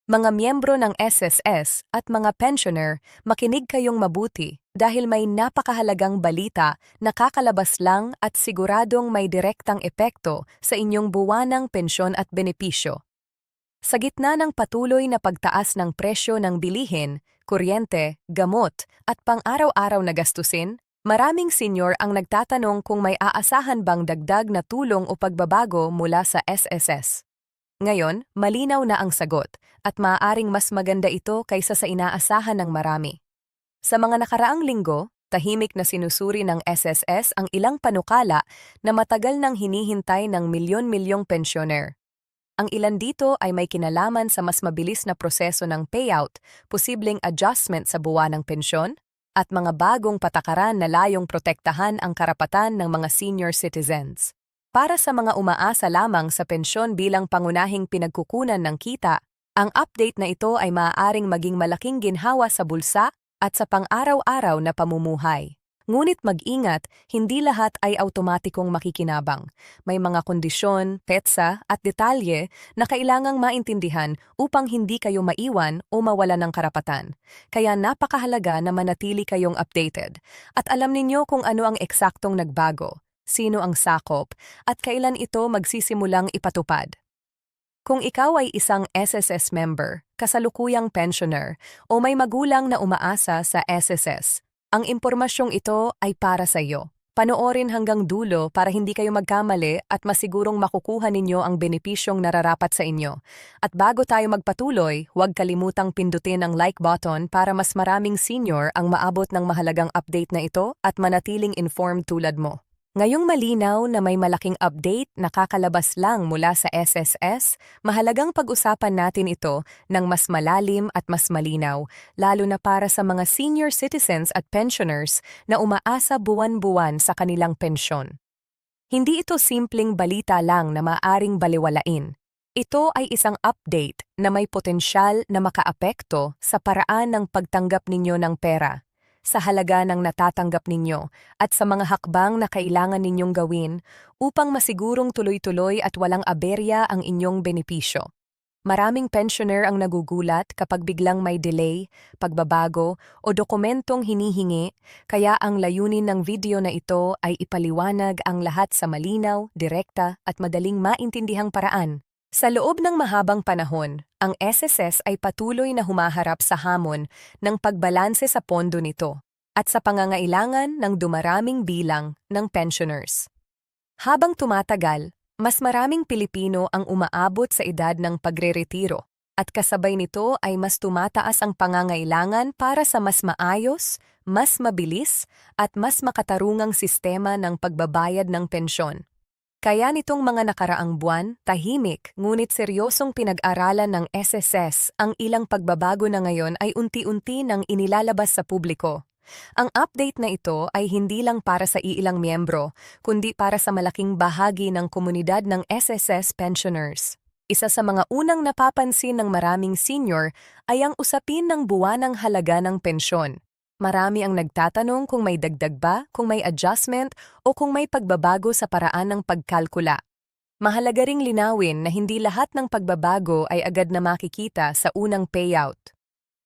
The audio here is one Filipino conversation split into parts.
Mga miyembro ng SSS at mga pensioner, makinig kayong mabuti dahil may napakahalagang balita na kakalabas lang at siguradong may direktang epekto sa inyong buwanang pensyon at benepisyo. Sa gitna ng patuloy na pagtaas ng presyo ng bilihin, kuryente, gamot at pang-araw-araw na gastusin, maraming senior ang nagtatanong kung may aasahan bang dagdag na tulong o pagbabago mula sa SSS. Ngayon, malinaw na ang sagot, at maaaring mas maganda ito kaysa sa inaasahan ng marami. Sa mga nakaraang linggo, tahimik na sinusuri ng SSS ang ilang panukala na matagal nang hinihintay ng milyon-milyong pensyoner. Ang ilan dito ay may kinalaman sa mas mabilis na proseso ng payout, posibleng adjustment sa buwan ng pensyon, at mga bagong patakaran na layong protektahan ang karapatan ng mga senior citizens. Para sa mga umaasa lamang sa pensyon bilang pangunahing pinagkukunan ng kita, ang update na ito ay maaaring maging malaking ginhawa sa bulsa at sa pang-araw-araw na pamumuhay. Ngunit mag-ingat, hindi lahat ay automatikong makikinabang. May mga kondisyon, petsa at detalye na kailangang maintindihan upang hindi kayo maiwan o mawalan ng karapatan. Kaya napakahalaga na manatili kayong updated at alam ninyo kung ano ang eksaktong nagbago, sino ang sakop, at kailan ito magsisimulang ipatupad. Kung ikaw ay isang SSS member, kasalukuyang pensioner, o may magulang na umaasa sa SSS, ang impormasyong ito ay para sa iyo. Panoorin hanggang dulo para hindi kayo magkamali at masigurong makukuha ninyo ang benepisyong nararapat sa inyo. At bago tayo magpatuloy, huwag kalimutang pindutin ang like button para mas maraming senior ang maabot ng mahalagang update na ito at manatiling informed tulad mo. Ngayong malinaw na may malaking update na kakalabas lang mula sa SSS, mahalagang pag-usapan natin ito ng mas malalim at mas malinaw, lalo na para sa mga senior citizens at pensioners na umaasa buwan-buwan sa kanilang pensyon. Hindi ito simpleng balita lang na maaring baliwalain. Ito ay isang update na may potensyal na makaapekto sa paraan ng pagtanggap ninyo ng pera, sa halaga ng natatanggap ninyo, at sa mga hakbang na kailangan ninyong gawin upang masigurong tuloy-tuloy at walang aberya ang inyong benepisyo. Maraming pensioner ang nagugulat kapag biglang may delay, pagbabago o dokumentong hinihingi, kaya ang layunin ng video na ito ay ipaliwanag ang lahat sa malinaw, direkta at madaling maintindihang paraan. Sa loob ng mahabang panahon, ang SSS ay patuloy na humaharap sa hamon ng pagbalanse sa pondo nito at sa pangangailangan ng dumaraming bilang ng pensioners. Habang tumatagal, mas maraming Pilipino ang umaabot sa edad ng pagreretiro at kasabay nito ay mas tumataas ang pangangailangan para sa mas maayos, mas mabilis at mas makatarungang sistema ng pagbabayad ng pensyon. Kaya nitong mga nakaraang buwan, tahimik ngunit seryosong pinag-aralan ng SSS ang ilang pagbabago na ngayon ay unti-unti nang inilalabas sa publiko. Ang update na ito ay hindi lang para sa iilang miyembro, kundi para sa malaking bahagi ng komunidad ng SSS pensioners. Isa sa mga unang napapansin ng maraming senior ay ang usapin ng buwanang halaga ng pensyon. Marami ang nagtatanong kung may dagdag ba, kung may adjustment, o kung may pagbabago sa paraan ng pagkalkula. Mahalaga ring linawin na hindi lahat ng pagbabago ay agad na makikita sa unang payout.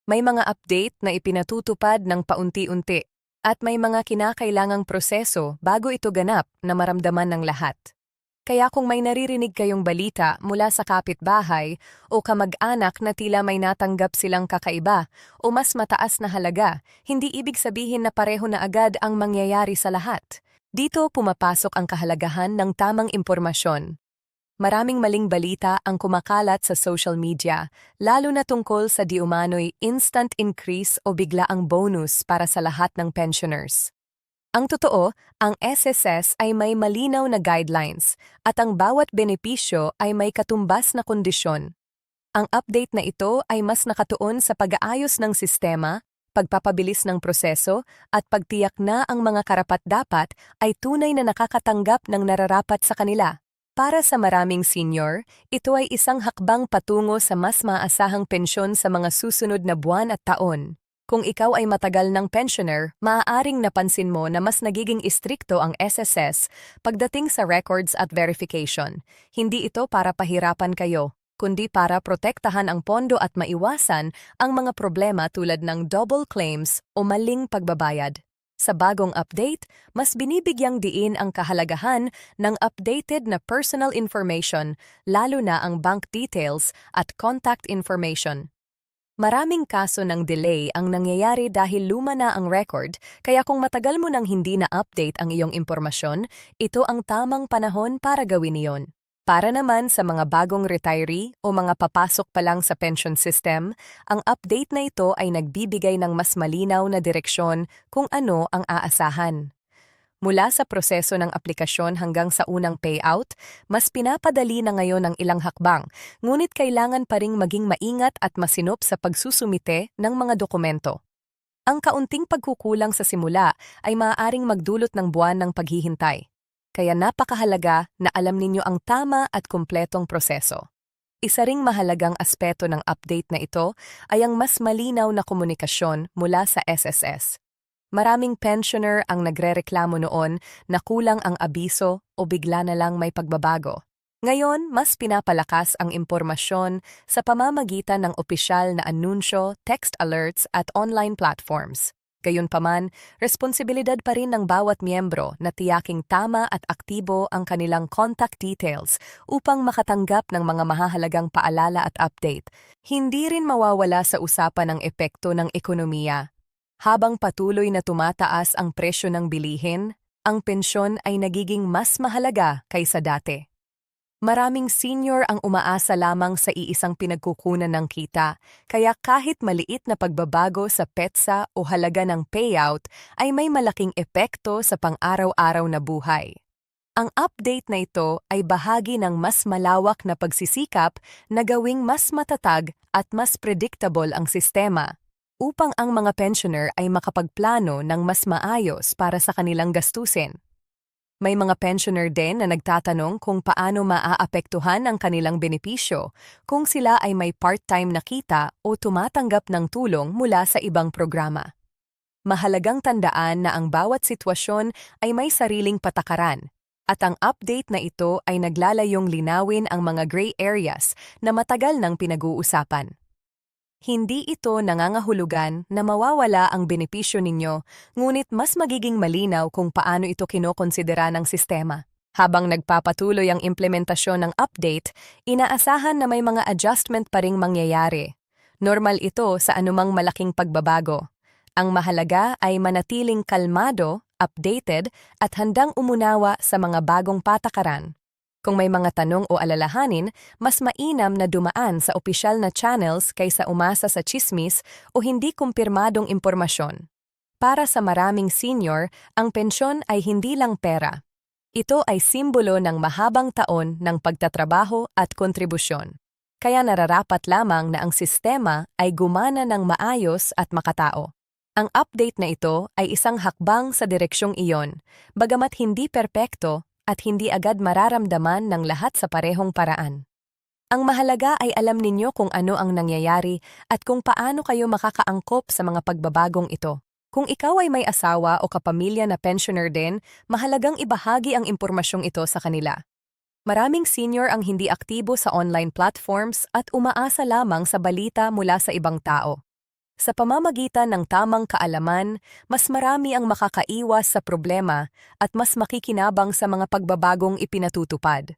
May mga update na ipinatutupad ng paunti-unti, at may mga kinakailangang proseso bago ito ganap na maramdaman ng lahat. Kaya kung may naririnig kayong balita mula sa kapitbahay o kamag-anak na tila may natanggap silang kakaiba o mas mataas na halaga, hindi ibig sabihin na pareho na agad ang mangyayari sa lahat. Dito pumapasok ang kahalagahan ng tamang impormasyon. Maraming maling balita ang kumakalat sa social media, lalo na tungkol sa diumano'y instant increase o biglaang bonus para sa lahat ng pensioners. Ang totoo, ang SSS ay may malinaw na guidelines at ang bawat benepisyo ay may katumbas na kondisyon. Ang update na ito ay mas nakatuon sa pag-aayos ng sistema, pagpapabilis ng proseso at pagtiyak na ang mga karapat-dapat ay tunay na nakakatanggap ng nararapat sa kanila. Para sa maraming senior, ito ay isang hakbang patungo sa mas maasahang pensyon sa mga susunod na buwan at taon. Kung ikaw ay matagal ng pensioner, maaaring napansin mo na mas nagiging istrikto ang SSS pagdating sa records at verification. Hindi ito para pahirapan kayo, kundi para protektahan ang pondo at maiwasan ang mga problema tulad ng double claims o maling pagbabayad. Sa bagong update, mas binibigyang diin ang kahalagahan ng updated na personal information, lalo na ang bank details at contact information. Maraming kaso ng delay ang nangyayari dahil luma na ang record, kaya kung matagal mo nang hindi na-update ang iyong impormasyon, ito ang tamang panahon para gawin iyon. Para naman sa mga bagong retiree o mga papasok pa lang sa pension system, ang update na ito ay nagbibigay ng mas malinaw na direksyon kung ano ang aasahan. Mula sa proseso ng aplikasyon hanggang sa unang payout, mas pinapadali na ngayon ang ilang hakbang, ngunit kailangan pa ring maging maingat at masinop sa pagsusumite ng mga dokumento. Ang kaunting pagkukulang sa simula ay maaaring magdulot ng buwan ng paghihintay. Kaya napakahalaga na alam ninyo ang tama at kumpletong proseso. Isa ring mahalagang aspeto ng update na ito ay ang mas malinaw na komunikasyon mula sa SSS. Maraming pensioner ang nagrereklamo noon na kulang ang abiso o bigla na lang may pagbabago. Ngayon, mas pinapalakas ang impormasyon sa pamamagitan ng opisyal na anunsyo, text alerts at online platforms. Gayunpaman, responsibilidad pa rin ng bawat miyembro na tiyaking tama at aktibo ang kanilang contact details upang makatanggap ng mga mahahalagang paalala at update. Hindi rin mawawala sa usapan ang epekto ng ekonomiya. Habang patuloy na tumataas ang presyo ng bilihin, ang pensyon ay nagiging mas mahalaga kaysa dati. Maraming senior ang umaasa lamang sa iisang pinagkukunan ng kita, kaya kahit maliit na pagbabago sa petsa o halaga ng payout ay may malaking epekto sa pang-araw-araw na buhay. Ang update na ito ay bahagi ng mas malawak na pagsisikap na gawing mas matatag at mas predictable ang sistema, upang ang mga pensioner ay makapagplano ng mas maayos para sa kanilang gastusin. May mga pensioner din na nagtatanong kung paano maaapektuhan ang kanilang benepisyo kung sila ay may part-time na kita o tumatanggap ng tulong mula sa ibang programa. Mahalagang tandaan na ang bawat sitwasyon ay may sariling patakaran, at ang update na ito ay naglalayong linawin ang mga gray areas na matagal nang pinag-uusapan. Hindi ito nangangahulugan na mawawala ang benepisyo ninyo, ngunit mas magiging malinaw kung paano ito kinokonsidera ng sistema. Habang nagpapatuloy ang implementasyon ng update, inaasahan na may mga adjustment pa ring mangyayari. Normal ito sa anumang malaking pagbabago. Ang mahalaga ay manatiling kalmado, updated, at handang umunawa sa mga bagong patakaran. Kung may mga tanong o alalahanin, mas mainam na dumaan sa opisyal na channels kaysa umasa sa tsismis o hindi kumpirmadong impormasyon. Para sa maraming senior, ang pensyon ay hindi lang pera. Ito ay simbolo ng mahabang taon ng pagtatrabaho at kontribusyon. Kaya nararapat lamang na ang sistema ay gumana ng maayos at makatao. Ang update na ito ay isang hakbang sa direksyong iyon, bagamat hindi perpekto at hindi agad mararamdaman ng lahat sa parehong paraan. Ang mahalaga ay alam ninyo kung ano ang nangyayari at kung paano kayo makakaangkop sa mga pagbabagong ito. Kung ikaw ay may asawa o kapamilya na pensioner din, mahalagang ibahagi ang impormasyong ito sa kanila. Maraming senior ang hindi aktibo sa online platforms at umaasa lamang sa balita mula sa ibang tao. Sa pamamagitan ng tamang kaalaman, mas marami ang makakaiwas sa problema at mas makikinabang sa mga pagbabagong ipinatutupad.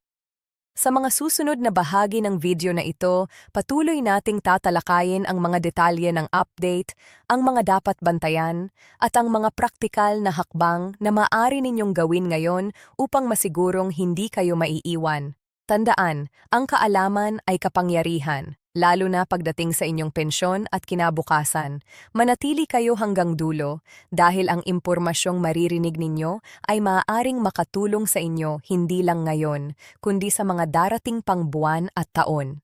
Sa mga susunod na bahagi ng video na ito, patuloy nating tatalakayin ang mga detalye ng update, ang mga dapat bantayan, at ang mga praktikal na hakbang na maaari ninyong gawin ngayon upang masigurong hindi kayo maiiwan. Tandaan, ang kaalaman ay kapangyarihan, lalo na pagdating sa inyong pensyon at kinabukasan. Manatili kayo hanggang dulo dahil ang impormasyong maririnig ninyo ay maaaring makatulong sa inyo hindi lang ngayon, kundi sa mga darating pang buwan at taon.